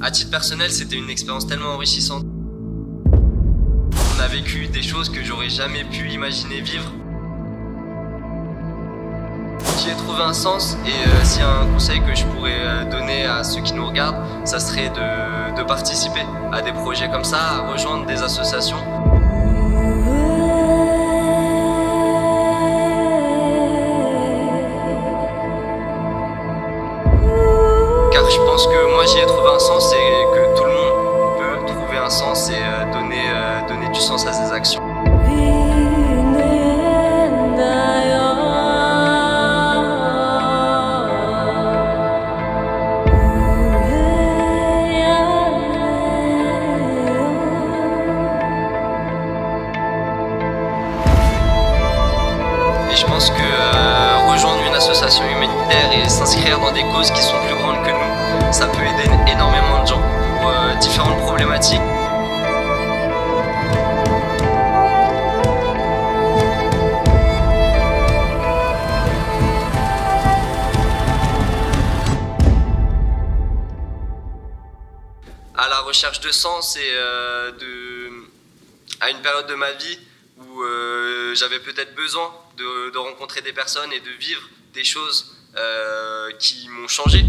À titre personnel, c'était une expérience tellement enrichissante. On a vécu des choses que j'aurais jamais pu imaginer vivre. J'y ai trouvé un sens et s'il y a un conseil que je pourrais donner à ceux qui nous regardent, ça serait de participer à des projets comme ça, à rejoindre des associations. Car je pense que moi j'y ai trouvé un sens et que tout le monde peut trouver un sens et donner du sens à ses actions. Et je pense que rejoindre une association humanitaire et s'inscrire dans des causes qui sont plus grandes que nous, ça peut aider énormément de gens pour différentes problématiques. À la recherche de sens et à une période de ma vie où j'avais peut-être besoin de rencontrer des personnes et de vivre des choses qui m'ont changé.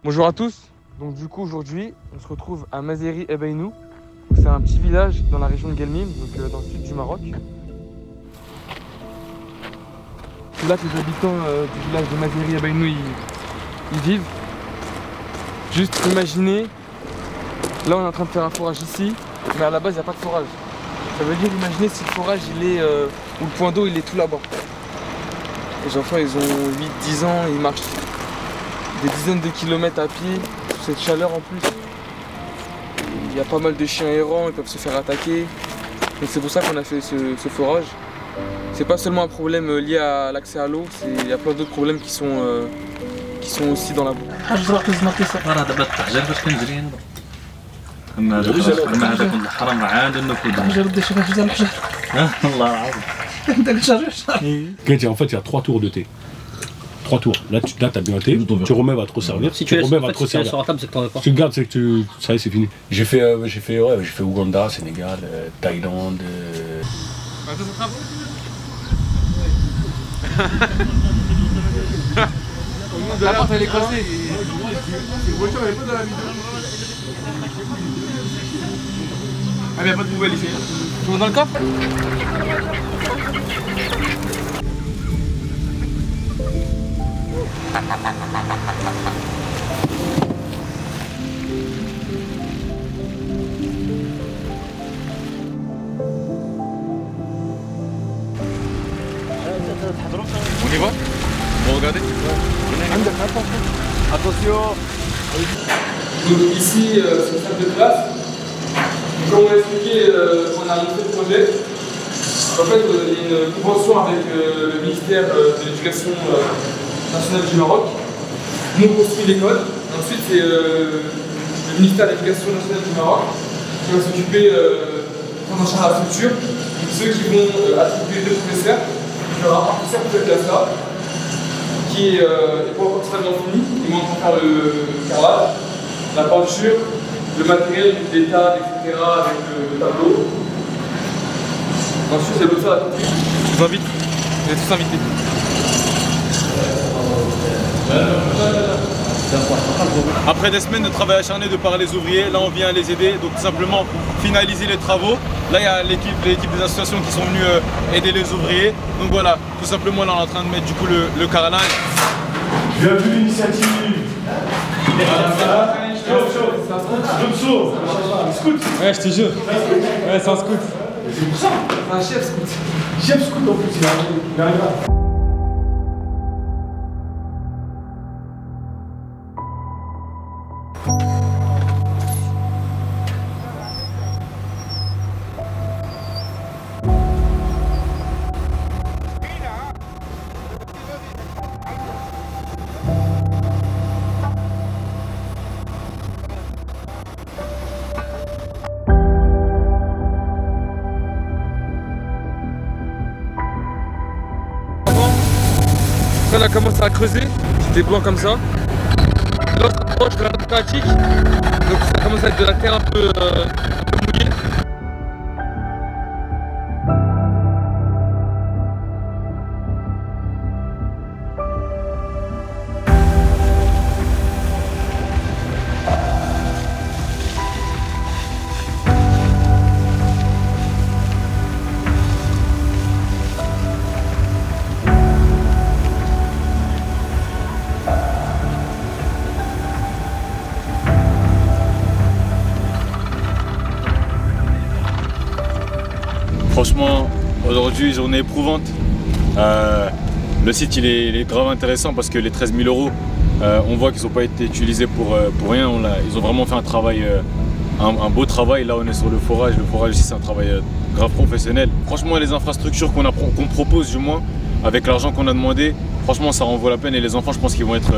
Bonjour à tous, donc du coup aujourd'hui on se retrouve à Mazeri Ebainou. C'est un petit village dans la région de Guelmim, donc dans le sud du Maroc. C'est là que les habitants du village de Mazeri Ebainou ils vivent. Juste imaginez, là on est en train de faire un forage ici, mais à la base il n'y a pas de forage. Ça veut dire, imaginez si le forage il est, ou le point d'eau il est tout là-bas. Les enfants ils ont 8-10 ans, ils marchent des dizaines de kilomètres à pied, sous cette chaleur en plus. Il y a pas mal de chiens errants, ils peuvent se faire attaquer. Donc c'est pour ça qu'on a fait ce forage. C'est pas seulement un problème lié à l'accès à l'eau, il y a plein d'autres problèmes qui sont aussi dans la boue. En fait, il y a 3 tours de thé. 3 tours. Là, tu as bien thé. Tu remets, va te resservir. Si tu remets, va te resservir. sur la table, c'est que t'en as pas. Tu gardes, c'est que ça y est, c'est fini. J'ai fait Ouganda, Sénégal, Thaïlande. La porte elle est cassée. Ah mais y'a pas de poubelle ici. Tu montes dans le coffre? On y va? Bon regardez. Attention. Donc ici c'est une salle de classe. Comme on a expliqué, on a monté le projet. En fait, il y a une convention avec le ministère de l'Éducation nationale du Maroc. Nous on construit l'école. Ensuite, c'est le ministère de l'Éducation nationale du Maroc qui va s'occuper de prendre en charge la structure. Donc, ceux qui vont attribuer 2 professeurs. Il y aura un professeur pour cette classe-là qui n'est pas encore totalement fini. Ils vont encore faire le carrelage, la peinture, le matériel, les tables, etc. avec le tableau. Ensuite, c'est l'autre faire la copie. Je vous invite, vous êtes tous invités. Après des semaines de travail acharné de par les ouvriers, là on vient les aider, donc tout simplement finaliser les travaux. Là il y a l'équipe des associations qui sont venues aider les ouvriers. Donc voilà, tout simplement là on est en train de mettre du coup le carrelage. J'ai vu l'initiative. Scout. Ouais, je te jure. Ouais, c'est un scout. C'est pour ça. Un chef scout. Chef scout en plus, il arrivera. a commencé à creuser, c'était blanc comme ça. Là on s'approche de la nappe phréatique, donc ça commence à être de la terre un peu mouillée. Franchement, aujourd'hui, journée éprouvante. Le site il est grave intéressant parce que les 13 000 €, on voit qu'ils n'ont pas été utilisés pour rien. Ils ont vraiment fait un travail, un beau travail. Là, on est sur le forage. Le forage ici, c'est un travail grave professionnel. Franchement, les infrastructures qu'on propose, du moins, avec l'argent qu'on a demandé, franchement, ça en vaut la peine. Et les enfants, je pense qu'ils vont être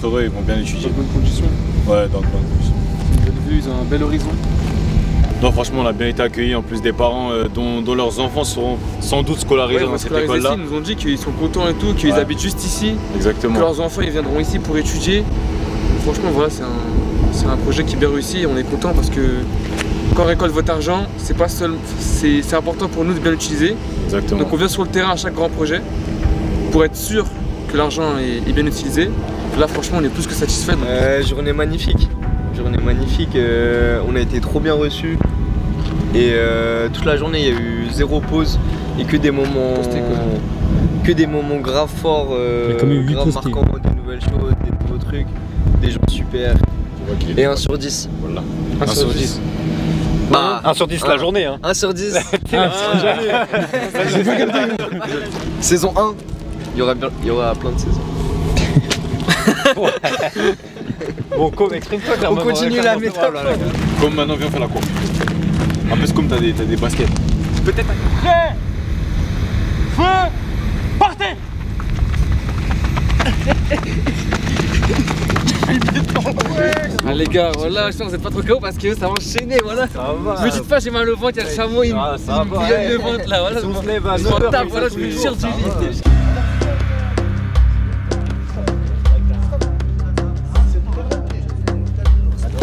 heureux, ils vont bien étudier. Dans de bonnes conditions. Ouais, dans de bonnes conditions. Une belle vue, ils ont un bel horizon. Non, franchement, on a bien été accueillis, en plus des parents dont leurs enfants seront sans doute scolarisés dans cette école-là. Ils nous ont dit qu'ils sont contents et tout, qu'ils habitent juste ici. Exactement. Que leurs enfants ils viendront ici pour étudier. Franchement, voilà, c'est un projet qui est bien réussi et on est content parce que quand on récolte votre argent, c'est important pour nous de bien l'utiliser. Exactement. Donc on vient sur le terrain à chaque grand projet pour être sûr que l'argent est bien utilisé. Là, franchement, on est plus que satisfait. Journée magnifique. Journée magnifique, on a été trop bien reçus et toute la journée il y a eu zéro pause et que des moments graves forts, grave marquants, des nouvelles choses, des nouveaux trucs, des gens super et 1 sur 10. Voilà. 1 sur 10. Bah, 1 sur 10 la journée hein. 1 sur 10. Saison 1, il y aura plein de saisons. Bon, exprime-toi On continue la métaphore. Comme maintenant, viens faire la course. En plus, comme t'as des baskets. Peut-être un... Prêt, feu, partez. Ah les gars, voilà, je sens que vous êtes pas trop chaud parce que ça va enchaîner, voilà. Ça va. Me dites pas j'ai mal au ventre, il y a le chameau, il me bouillonne le ventre là, voilà. Si on se lève à je 9 heures, tape, voilà, je me jure du lit.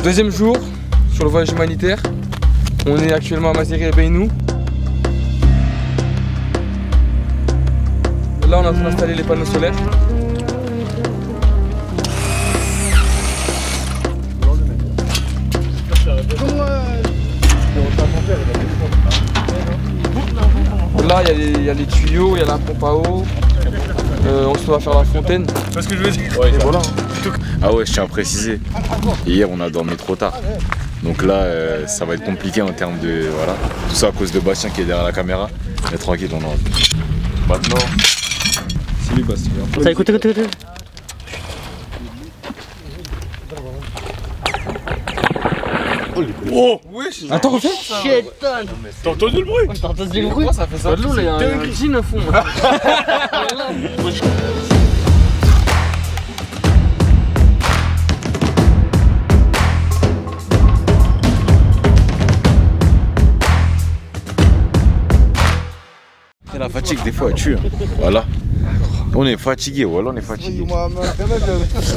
Deuxième jour sur le voyage humanitaire. On est actuellement à Maziri et Beynou. Là on est en train d'installer les panneaux solaires. Là il y a les tuyaux, il y a la pompe à eau. On va faire la fontaine. Tu vois ce que je veux dire? Et voilà. Ah ouais, je tiens à préciser. Hier, on a dormi trop tard. Donc là, ça va être compliqué en termes de... Voilà. Tout ça à cause de Bastien qui est derrière la caméra. Mais tranquille, on en... Maintenant... Salut Bastien. Ça, écoute. Oh! Wesh! Attends, refais! T'as entendu le bruit? T'as entendu le bruit? Ça fait ça? Il y a un jean au fond. La fatigue des fois elle tue. Voilà. On est fatigué, voilà, on est fatigué.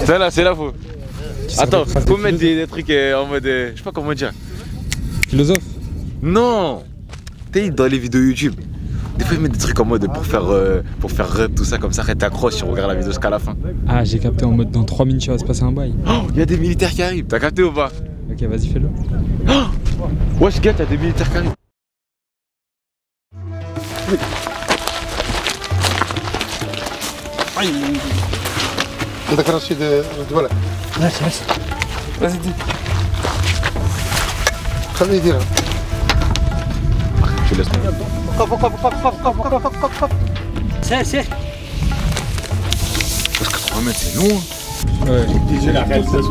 C'est là, faut. Attends, faut mettre des trucs en mode. Je sais pas comment dire. Philosophe? Non! T'es dans les vidéos YouTube. Des fois ils mettent des trucs en mode pour faire rep, tout ça comme ça, t'accroches, tu regardes la vidéo jusqu'à la fin. Ah, j'ai capté en mode dans 3 minutes il va se passer un bail. Oh, il y a des militaires qui arrivent, t'as capté ou pas? Ok, vas-y, fais-le. Oh, wesh gars, t'as des militaires qui arrivent. عندك رشيد الدولة ماشي Vas-y, dis. خليه يديرها Tu laisses tomber. سير Parce que 3 mètres c'est long. Ouais. J'ai la réalisation.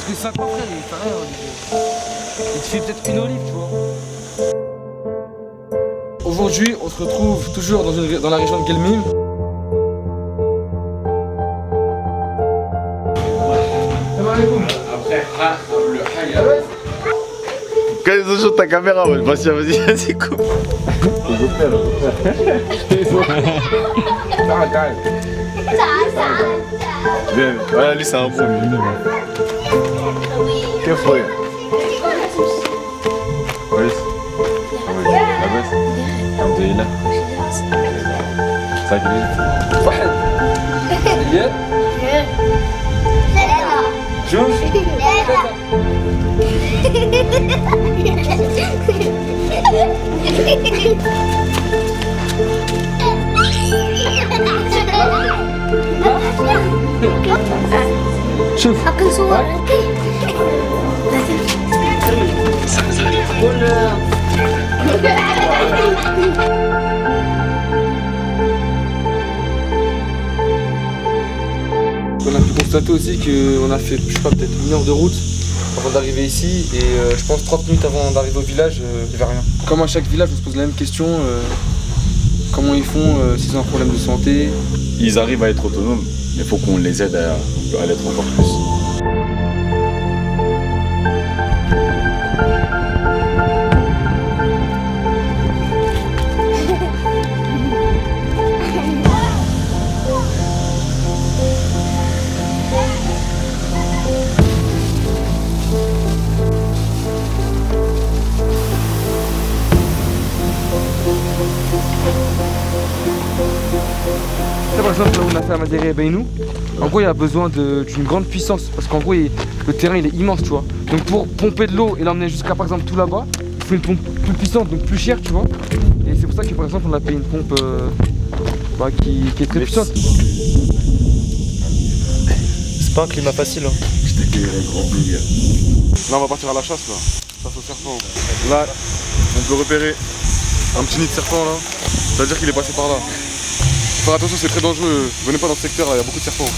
Parce que c'est un frère, il fait rien, Olivier. Il te fait peut-être une olive, tu vois. Aujourd'hui, on se retrouve toujours dans la région de Guelmim. Après, quand ils ont joué ta caméra, ouais, vas-y, coupe. Bien, voilà, lui c'est un bon. Quel frère? Oui. La baisse. Alhamdulillah. Ça grille. واحد. زياد. جوج. شوف أكل صور On a pu constater aussi qu'on a fait, je sais pas, peut-être 1 heure de route avant d'arriver ici et je pense 30 minutes avant d'arriver au village, il n'y avait rien. Comme à chaque village, on se pose la même question, comment ils font s'ils ont un problème de santé. Ils arrivent à être autonomes, mais il faut qu'on les aide à l'être encore plus. Par exemple, là où on a fait à Madéré et Beynou, en gros il y a besoin d'une grande puissance parce qu'en gros le terrain il est immense, tu vois. Donc pour pomper de l'eau et l'emmener jusqu'à par exemple tout là-bas, il faut une pompe plus puissante, donc plus chère, tu vois. Et c'est pour ça que par exemple on a payé une pompe qui est très puissante. C'est pas un climat facile. Hein. Je t'accueille avec grand plaisir. Là on va partir à la chasse là, chasse au serpent. Là on peut repérer un petit nid de serpent là, ça veut dire qu'il est passé par là. Faire attention, c'est très dangereux, venez pas dans ce secteur là, il y a beaucoup de serpents.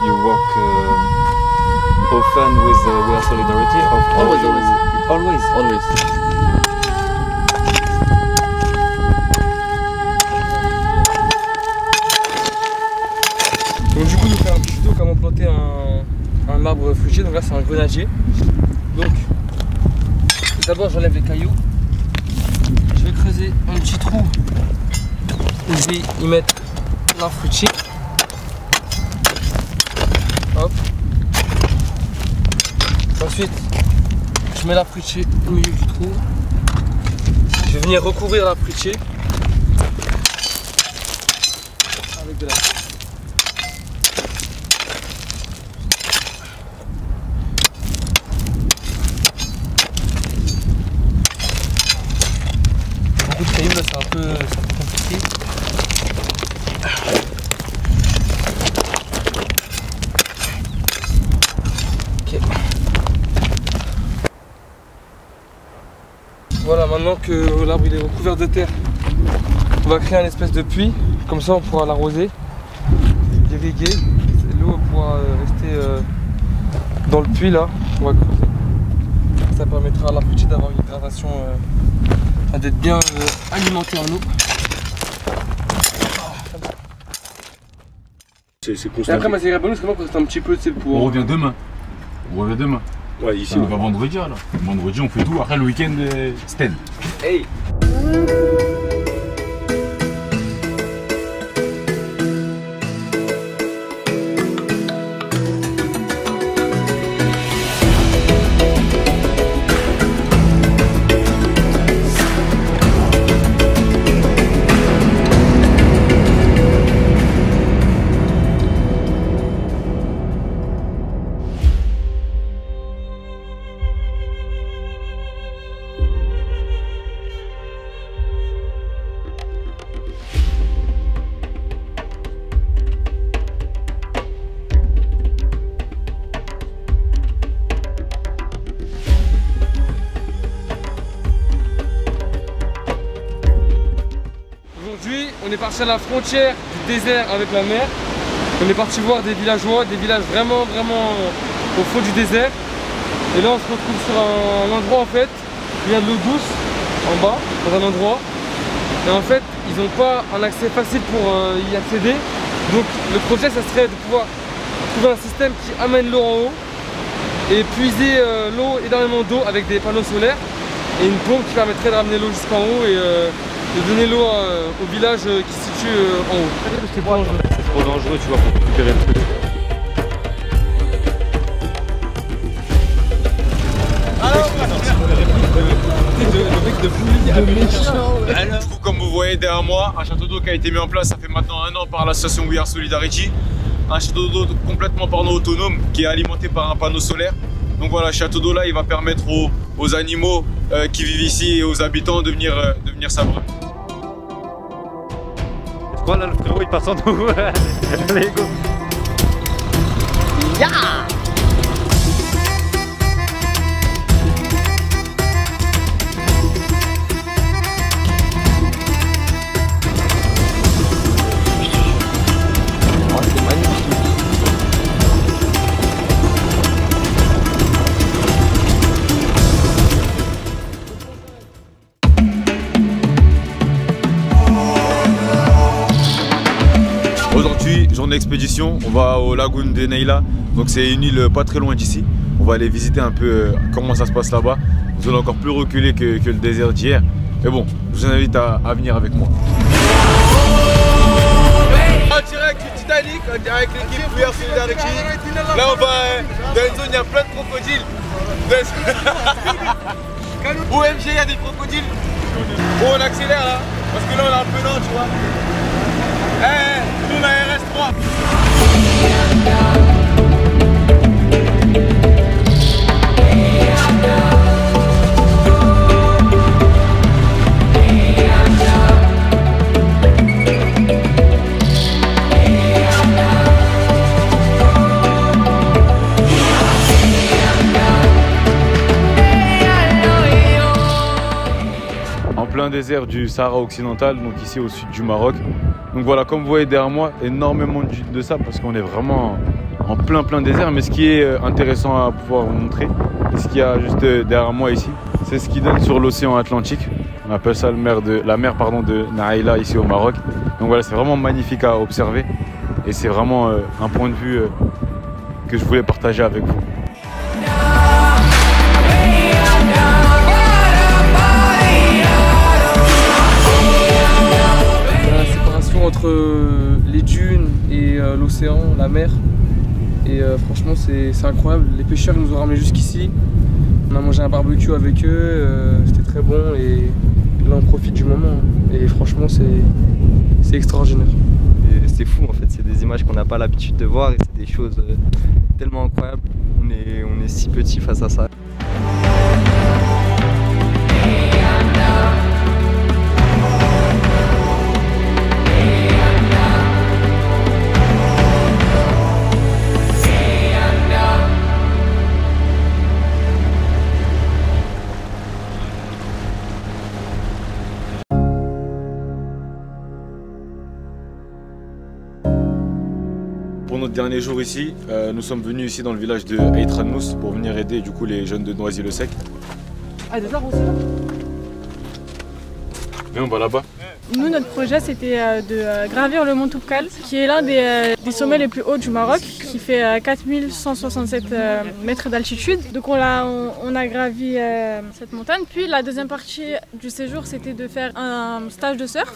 You work often with We Are Solidarity? Always. Donc du coup nous fait un petit tuto comment planter un arbre fruitier, donc là c'est un grenadier. Donc d'abord j'enlève les cailloux, je vais creuser un petit trou où je vais y mettre l'arbre fruitier. Hop. Ensuite je mets l'arbre fruitier au milieu du trou, je vais venir recouvrir l'arbre fruitier avec de la terre. Beaucoup de cailloux là, c'est un peu compliqué. Ok. Voilà, maintenant que l'arbre il est recouvert de terre, on va créer un espèce de puits, comme ça on pourra l'arroser, l'irriguer, l'eau pourra rester dans le puits là, on va creuser. ça permettra à la petite d'avoir une hydratation, d'être bien alimenté en eau. C'est constant. Et après, ma série bonus, c'est vraiment qu'on reste un petit peu, tu sais, pour. On revient demain. On revient demain. Ouais, ici. On va vendredi là. Vendredi, on fait tout. Après le week-end, Sten. Hey! Aujourd'hui, on est parti à la frontière du désert avec la mer. On est parti voir des villageois, des villages vraiment au fond du désert. Et là, on se retrouve sur un endroit en fait où il y a de l'eau douce en bas, dans un endroit. Et en fait, ils n'ont pas un accès facile pour y accéder. Donc le projet, ça serait de pouvoir trouver un système qui amène l'eau en haut et puiser l'eau, énormément d'eau avec des panneaux solaires et une pompe qui permettrait de ramener l'eau jusqu'en haut et de donner l'eau au village qui se situe en haut. C'est trop dangereux, tu vois, pour récupérer le truc. Du coup, comme vous voyez derrière moi, un château d'eau qui a été mis en place, ça fait maintenant 1 an par l'association We Are Solidarity. Un château d'eau complètement autonome qui est alimenté par un panneau solaire. Donc voilà, ce château d'eau là, il va permettre aux animaux qui vivent ici et aux habitants de venir s'abreuver. Voilà, le frérot il passe en nous. Allez, go. Ya! Aujourd'hui, journée d'expédition, on va au lagoon de Neila. Donc c'est une île pas très loin d'ici. On va aller visiter un peu comment ça se passe là-bas. Nous allons encore plus reculer que le désert d'hier. Mais bon, je vous invite à venir avec moi. En direct du Titanic, avec l'équipe We Are Solidarity. Là on va dans une zone, il y a plein de crocodiles. OMG, il y a des crocodiles. Bon, on accélère là, parce que là on est un peu lent, tu vois. Nous la RS3. En plein désert du Sahara occidental, donc ici au sud du Maroc. Donc voilà, comme vous voyez derrière moi, énormément de sable parce qu'on est vraiment en plein désert. Mais ce qui est intéressant à pouvoir vous montrer, ce qu'il y a juste derrière moi ici, c'est ce qui donne sur l'océan Atlantique. On appelle ça la mer de Naïla ici au Maroc. Donc voilà, c'est vraiment magnifique à observer et c'est vraiment un point de vue que je voulais partager avec vous. Entre les dunes et l'océan, la mer, et franchement c'est incroyable. Les pêcheurs nous ont ramenés jusqu'ici, on a mangé un barbecue avec eux, c'était très bon et là on profite du moment et franchement c'est extraordinaire. C'est fou en fait, c'est des images qu'on n'a pas l'habitude de voir et c'est des choses tellement incroyables. On est si petit face à ça. Pour notre dernier jour ici, nous sommes venus ici dans le village de Eitranous pour venir aider du coup les jeunes de Noisy-le-Sec. Ah, des arbres aussi là? Viens, on va là-bas. Nous, notre projet, c'était de gravir le mont Toubkal, qui est l'un des sommets les plus hauts du Maroc, qui fait 4167 mètres d'altitude. Donc on a gravi cette montagne. Puis la deuxième partie du séjour, c'était de faire un stage de surf.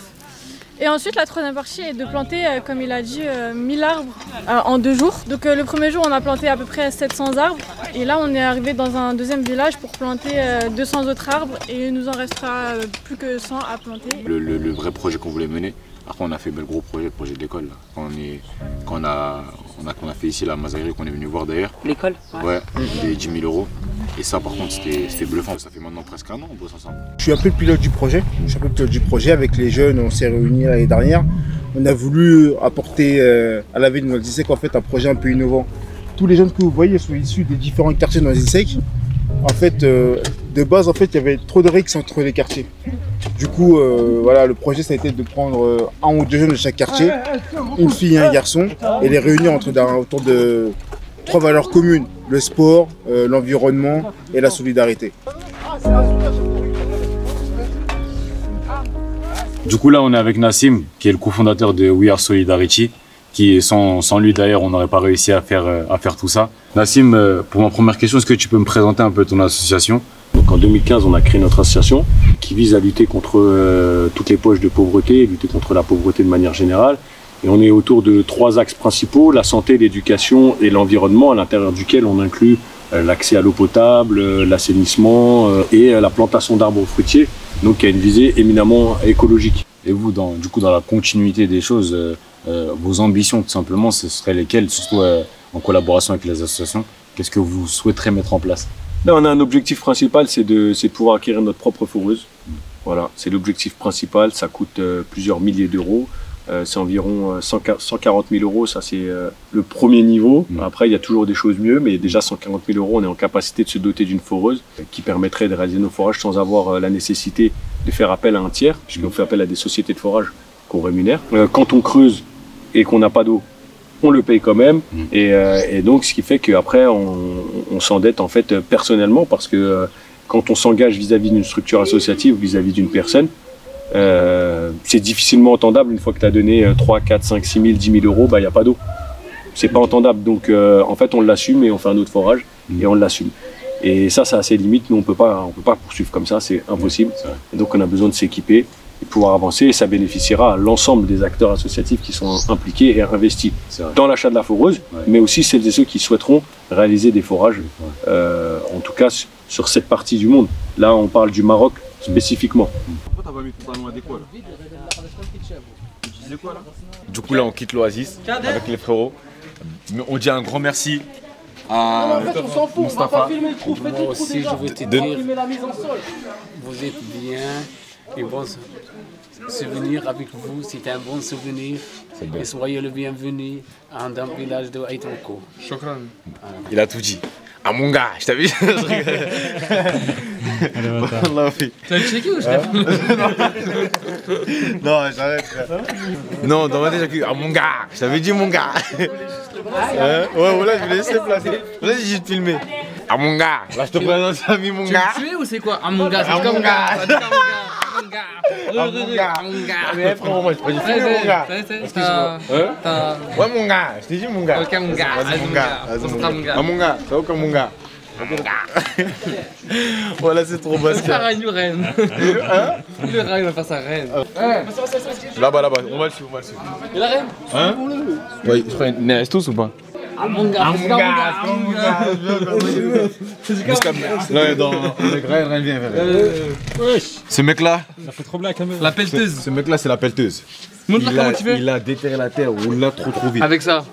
Et ensuite, la troisième partie est de planter, comme il a dit, 1000 arbres en 2 jours. Donc le premier jour, on a planté à peu près 700 arbres. Et là, on est arrivé dans un deuxième village pour planter 200 autres arbres. Et il nous en restera plus que 100 à planter. Le vrai projet qu'on voulait mener. Après, on a fait le gros projet, le projet de l'école. Quand on a fait ici la Mazahiri, qu'on est venu voir d'ailleurs. L'école? Ouais, des 10 000 €. Et ça, par contre, c'était bluffant. Ça fait maintenant presque un an qu'on bosse ensemble. Je suis un peu le pilote du projet. Avec les jeunes, on s'est réunis l'année dernière. On a voulu apporter à la ville de Noisy-le-Sec en fait un projet un peu innovant. Tous les jeunes que vous voyez sont issus des différents quartiers de Noisy-le-Sec. En fait, de base, en fait, il y avait trop de rixes entre les quartiers. Du coup, voilà, le projet, ça a été de prendre 1 ou 2 jeunes de chaque quartier, une fille et un garçon, et les réunir autour de 3 valeurs communes: le sport, l'environnement et la solidarité. Du coup, là, on est avec Nassim, qui est le cofondateur de We Are Solidarity, qui sans lui d'ailleurs, on n'aurait pas réussi à faire tout ça. Nassim, pour ma première question, est-ce que tu peux me présenter un peu ton association? Donc en 2015, on a créé notre association qui vise à lutter contre toutes les poches de pauvreté, lutter contre la pauvreté de manière générale. Et on est autour de 3 axes principaux: la santé, l'éducation et l'environnement, à l'intérieur duquel on inclut l'accès à l'eau potable, l'assainissement et la plantation d'arbres fruitiers, donc qui a une visée éminemment écologique. Et vous, dans la continuité des choses, vos ambitions tout simplement, ce seraient lesquelles, surtout en collaboration avec les associations? Qu'est-ce que vous souhaiterez mettre en place? Là, on a un objectif principal, c'est de pouvoir acquérir notre propre foreuse. Voilà, c'est l'objectif principal. Ça coûte plusieurs milliers d'euros. C'est environ 140 000 €. Ça, c'est le premier niveau. Après, il y a toujours des choses mieux, mais déjà 140 000 €, on est en capacité de se doter d'une foreuse qui permettrait de réaliser nos forages sans avoir la nécessité de faire appel à un tiers, puisqu'on fait appel à des sociétés de forage qu'on rémunère. Quand on creuse et qu'on n'a pas d'eau, on le paye quand même, et donc ce qui fait qu'après on s'endette en fait personnellement, parce que quand on s'engage vis-à-vis d'une structure associative, vis-à-vis d'une personne, c'est difficilement entendable. Une fois que tu as donné 3, 4, 5, 6 000, 10 000 €, il n'y a pas d'eau. C'est pas entendable, donc en fait on l'assume et on fait un autre forage et on l'assume. Et ça a ses limites, nous on peut pas poursuivre comme ça, c'est impossible. Et donc on a besoin de s'équiper et pouvoir avancer, et ça bénéficiera à l'ensemble des acteurs associatifs qui sont impliqués et investis dans l'achat de la foreuse, mais aussi celles et ceux qui souhaiteront réaliser des forages, en tout cas sur cette partie du monde. Là on parle du Maroc spécifiquement. Pourquoi t'as pas mis ton panneau adéquat là? Tu disais quoi là? Du coup là on quitte l'Oasis avec les frérots. On dit un grand merci à Mustapha. Moi aussi je veux te dire, vous êtes bien. Et bon souvenir avec vous, c'était un bon souvenir. Et soyez le bienvenu dans le village de Aïtoko. Shukran. Il a tout dit. Ah mon gars, je t'avais dit. T'as checké ou je Non, j'arrête. Non, dans ma tête, j'ai cru. Ah mon gars, je t'avais dit mon gars. Ouais, voilà, je vais laisser placer. Là, j'ai juste filmé. Ah mon gars, là je te présente ami mon gars. Tu es ou c'est quoi? Ah mon gars, c'est quoi mon gars? Mais frérot, moi je peux dire mon gars. Excuse-moi. Ouais mon gars, je t'ai dit mon gars. Ok mon gars. Vas-y mon gars. Ah mon gars, ça va comme mon gars. Voilà, c'est trop basket. Ça reine, le reine. Le reine va faire sa reine. Là-bas, on va le suivre, Et la reine? Hein? Ouais, je crois qu'il y a tous ou pas? Ah mon gars, Là, dans le grain, rien vient. Ce mec-là, la pelleteuse. Ce mec-là, c'est la pelleteuse. Montre-la comment tu fais. Il a déterré la terre, ou l'a trop vite. Avec ça.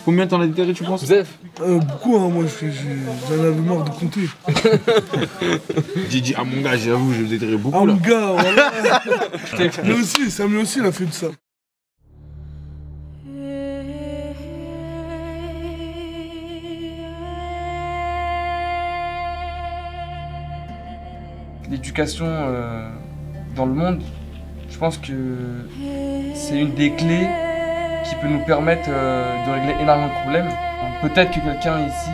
Combien t'en as déterré, tu penses? Zef. Beaucoup, hein, moi j'en avais marre de compter. Didi, ah mon gars, j'avoue, je déterré beaucoup. Ah là. mon gars, voilà. Lui aussi, Samuel aussi, il a fait de ça. L'éducation dans le monde, je pense que c'est une des clés qui peut nous permettre de régler énormément de problèmes. Peut-être que quelqu'un ici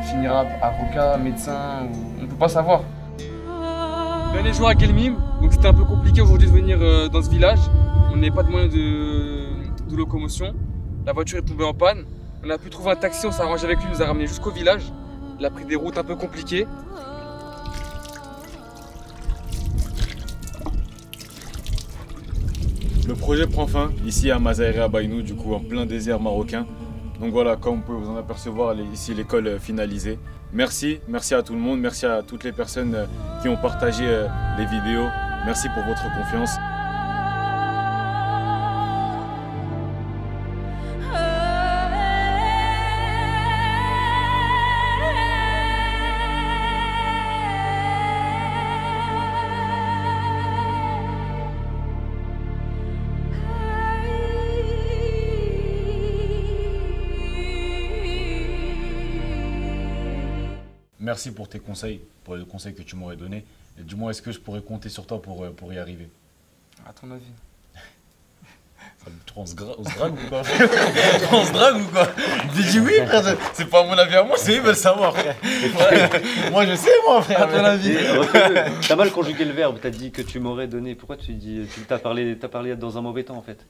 finira avocat, médecin, on ne peut pas savoir. On est joué à Guelmim, donc c'était un peu compliqué aujourd'hui de venir dans ce village. On n'avait pas de moyens de locomotion. La voiture est tombée en panne. On a pu trouver un taxi, on s'est arrangé avec lui, il nous a ramené jusqu'au village. Il a pris des routes un peu compliquées. Le projet prend fin ici à Mazaéré à Baynou, du coup en plein désert marocain. Donc voilà, comme vous pouvez vous en apercevoir, ici l'école finalisée. Merci à tout le monde, merci à toutes les personnes qui ont partagé les vidéos. Merci pour votre confiance. Merci pour tes conseils, pour les conseils que tu m'aurais donnés. Dis-moi, est-ce que je pourrais compter sur toi pour y arriver? À ton avis? On se drague ou quoi? On se drague ou quoi? J'ai dit oui, frère. C'est pas mon avis à moi, c'est eux qui veulent savoir, frère. Moi, je sais, moi, frère, à ton avis. T'as mal conjugué le verbe, t'as dit que tu m'aurais donné. Pourquoi tu dis. T'as parlé dans un mauvais temps, en fait.